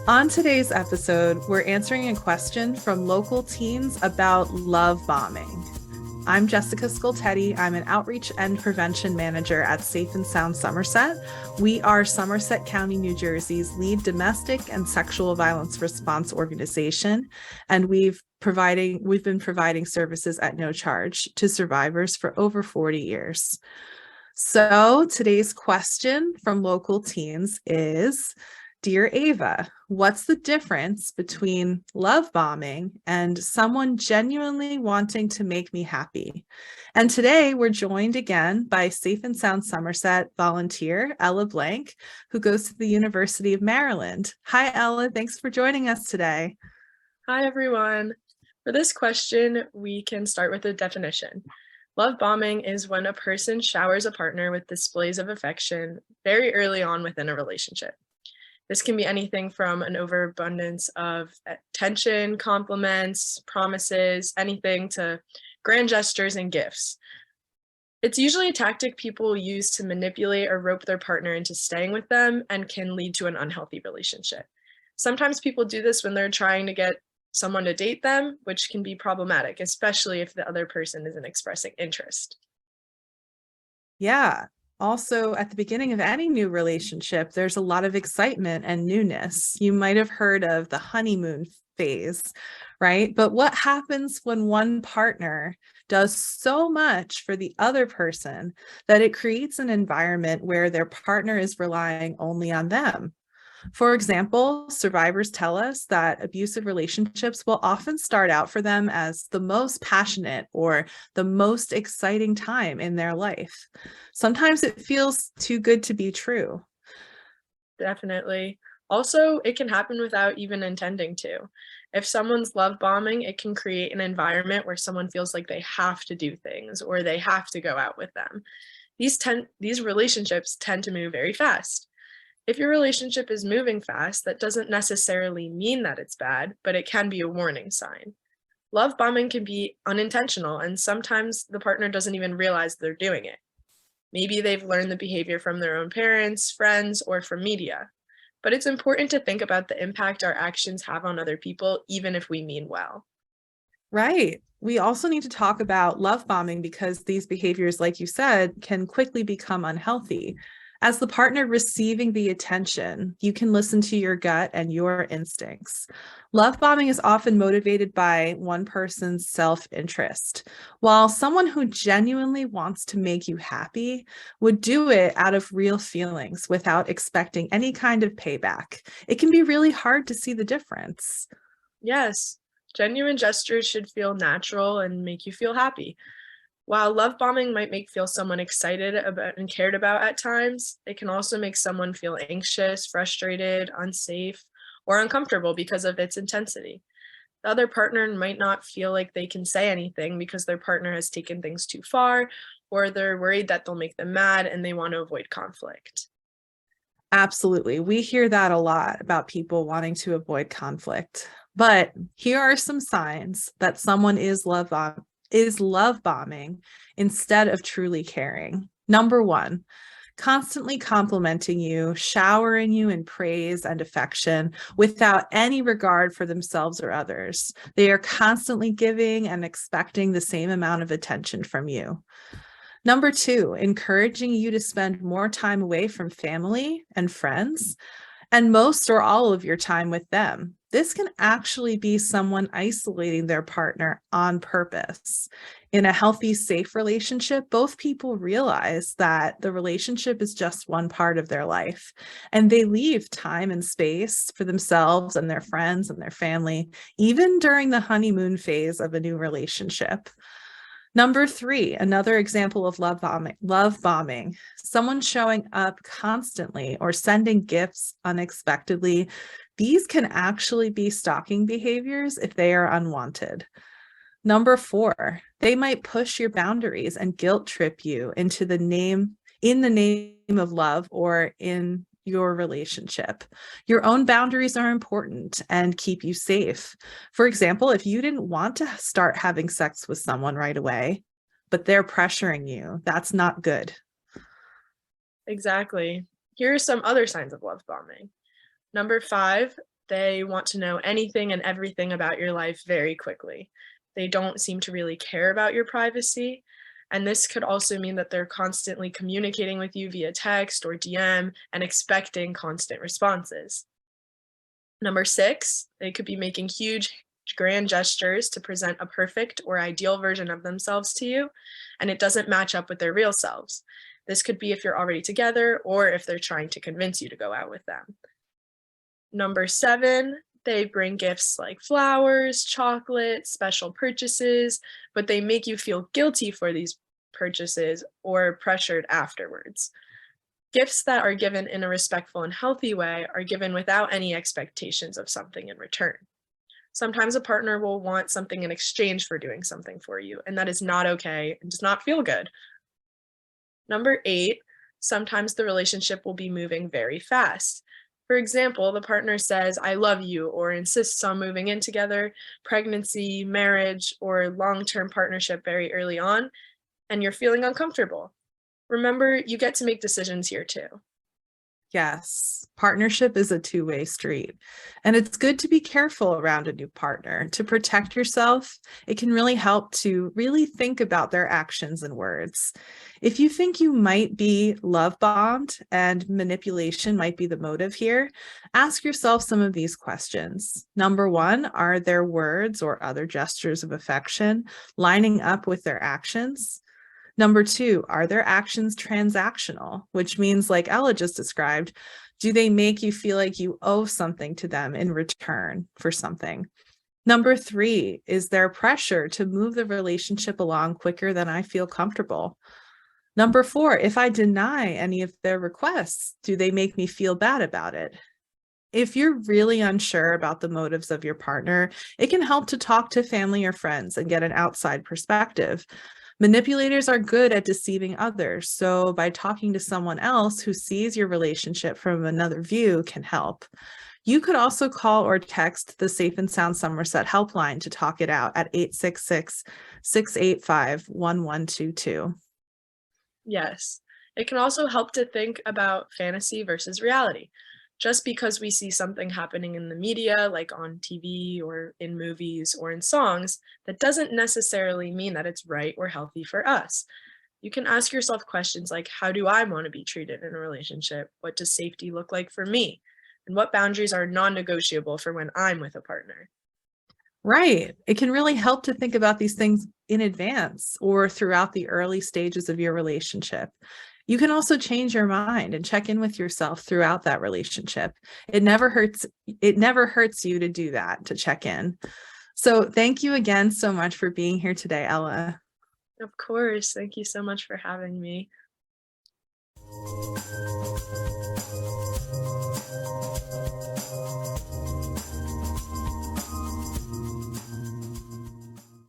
On today's episode, we're answering a question from local teens about love bombing. I'm Jessica Scoltetti. I'm an outreach and prevention manager at Safe and Sound Somerset. We are Somerset County, New Jersey's lead domestic and sexual violence response organization, and we've been providing services at no charge to survivors for over 40 years. So today's question from local teens is, Dear Ava, what's the difference between love bombing and someone genuinely wanting to make me happy? And today we're joined again by Safe and Sound Somerset volunteer Ella Blank, who goes to the University of Maryland. Hi, Ella. Thanks for joining us today. Hi, everyone. For this question, we can start with a definition. Love bombing is when a person showers a partner with displays of affection very early on within a relationship. This can be anything from an overabundance of attention, compliments, promises, anything to grand gestures and gifts. It's usually a tactic people use to manipulate or rope their partner into staying with them and can lead to an unhealthy relationship. Sometimes people do this when they're trying to get someone to date them, which can be problematic, especially if the other person isn't expressing interest. Yeah. Also, at the beginning of any new relationship, there's a lot of excitement and newness. You might have heard of the honeymoon phase, right? But what happens when one partner does so much for the other person that it creates an environment where their partner is relying only on them? For example, survivors tell us that abusive relationships will often start out for them as the most passionate or the most exciting time in their life. Sometimes it feels too good to be true. Definitely. Also, it can happen without even intending to. If someone's love bombing, it can create an environment where someone feels like they have to do things or they have to go out with them. These relationships tend to move very fast. If your relationship is moving fast, that doesn't necessarily mean that it's bad, but it can be a warning sign. Love bombing can be unintentional, and sometimes the partner doesn't even realize they're doing it. Maybe they've learned the behavior from their own parents, friends, or from media. But it's important to think about the impact our actions have on other people, even if we mean well. Right. We also need to talk about love bombing because these behaviors, like you said, can quickly become unhealthy. As the partner receiving the attention, you can listen to your gut and your instincts. Love bombing is often motivated by one person's self-interest, while someone who genuinely wants to make you happy would do it out of real feelings without expecting any kind of payback. It can be really hard to see the difference. Yes, genuine gestures should feel natural and make you feel happy. While love bombing might make feel someone excited about and cared about at times, it can also make someone feel anxious, frustrated, unsafe, or uncomfortable because of its intensity. The other partner might not feel like they can say anything because their partner has taken things too far, or they're worried that they'll make them mad and they want to avoid conflict. Absolutely. We hear that a lot about people wanting to avoid conflict. But here are some signs that someone is love bombing instead of truly caring. Number one, constantly complimenting you, showering you in praise and affection without any regard for themselves or others. They are constantly giving and expecting the same amount of attention from you. Number two, encouraging you to spend more time away from family and friends and most or all of your time with them. This can actually be someone isolating their partner on purpose. In a healthy, safe relationship, both people realize that the relationship is just one part of their life, and they leave time and space for themselves and their friends and their family, even during the honeymoon phase of a new relationship. Number three, another example of love bombing, someone showing up constantly or sending gifts unexpectedly. These can actually be stalking behaviors if they are unwanted. Number four, they might push your boundaries and guilt trip you in the name of love or in your relationship. Your own boundaries are important and keep you safe. For example, if you didn't want to start having sex with someone right away, but they're pressuring you, that's not good. Exactly. Here are some other signs of love bombing. Number 5, They want to know anything and everything about your life very quickly. They don't seem to really care about your privacy. And this could also mean that they're constantly communicating with you via text or DM and expecting constant responses. Number 6, they could be making huge, grand gestures to present a perfect or ideal version of themselves to you, and it doesn't match up with their real selves. This could be if you're already together or if they're trying to convince you to go out with them. Number 7, they bring gifts like flowers, chocolate, special purchases, but they make you feel guilty for these purchases or pressured afterwards. Gifts that are given in a respectful and healthy way are given without any expectations of something in return. Sometimes a partner will want something in exchange for doing something for you, and that is not okay and does not feel good. Number 8, sometimes the relationship will be moving very fast. For example, the partner says, I love you, or insists on moving in together, pregnancy, marriage, or long term partnership very early on, and you're feeling uncomfortable. Remember, you get to make decisions here too. Yes, partnership is a two-way street, and it's good to be careful around a new partner to protect yourself. It can really help to really think about their actions and words. If you think you might be love bombed and manipulation might be the motive here, ask yourself some of these questions. Number 1, are their words or other gestures of affection lining up with their actions? Number 2, are their actions transactional, which means, like Ella just described, do they make you feel like you owe something to them in return for something? Number 3, is there pressure to move the relationship along quicker than I feel comfortable? Number 4, if I deny any of their requests, do they make me feel bad about it? If you're really unsure about the motives of your partner, it can help to talk to family or friends and get an outside perspective. Manipulators are good at deceiving others, so by talking to someone else who sees your relationship from another view can help. You could also call or text the Safe and Sound Somerset helpline to talk it out at 866-685-1122. Yes, it can also help to think about fantasy versus reality. Just because we see something happening in the media, like on TV or in movies or in songs, that doesn't necessarily mean that it's right or healthy for us. You can ask yourself questions like, how do I want to be treated in a relationship? What does safety look like for me? And what boundaries are non-negotiable for when I'm with a partner? Right. It can really help to think about these things in advance or throughout the early stages of your relationship. You can also change your mind and check in with yourself throughout that relationship. It never hurts you to do that, to check in. So thank you again so much for being here today, Ella. Of course. Thank you so much for having me.